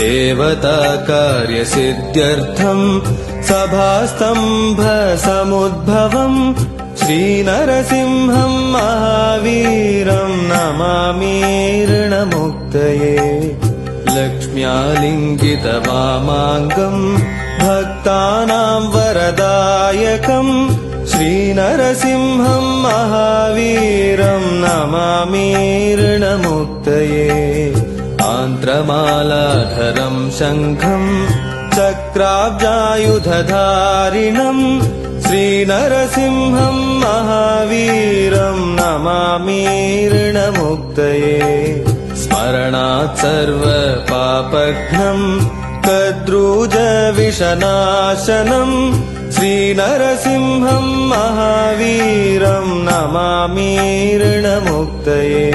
देवता कार्यसिद्ध्यर्थम् सभास्तम्भसमुद्भवम् श्रीनरसिंहम् महावीरम् नमामि ऋणमुक्तये लक्ष्म्यालिङ्गितवामाङ्गम् भक्तानाम् वरदायकम् श्रीनरसिंहम् महावीरम् नमामि ऋणमुक्तये आन्त्रमालाधरम् शङ्खम् चक्राब्जायुधधारिणम् श्रीनरसिंहम् महावीरम् नमामि ऋणमुक्तये स्मरणात् सर्वपापघ्नम् कद्रूजविषनाशनम् श्रीनरसिंहम् महावीरम् नमामि ऋणमुक्तये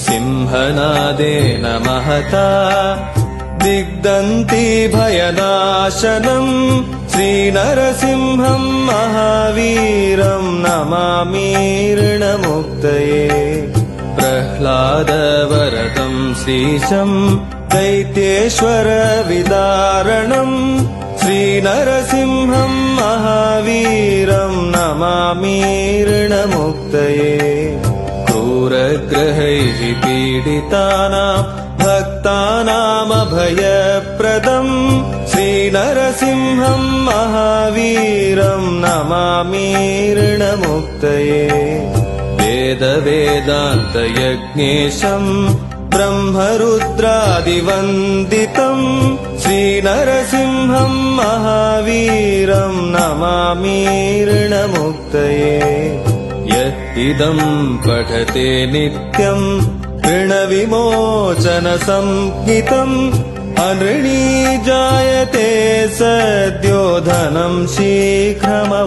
सिंहनादेन महता दिग्दन्ति भयनाशनम् श्रीनरसिंहम् महावीरम् नमामि ऋणमुक्तये प्रह्लादवरदम् श्रीशम् दैत्येश्वरविदारणम् श्रीनरसिंहम् महावीरम् नमामि ऋणमुक्तये क्रूरग्रहैः पीडितानाम् भक्तानामभयप्रदम् श्रीनरसिंहम् महावीरम् नमामि ऋणमुक्तये वेदवेदान्तयज्ञेशम् ब्रह्मरुद्रादिवन्दितम् श्रीनरसिंहम् महावीरम् नमामि ऋणमुक्तये यद् पठते नित्यम् ऋणविमोचनसंज्ञितम् अनृणी जायते सद्यो धनम् शीघ्रमवाप्नुयात्।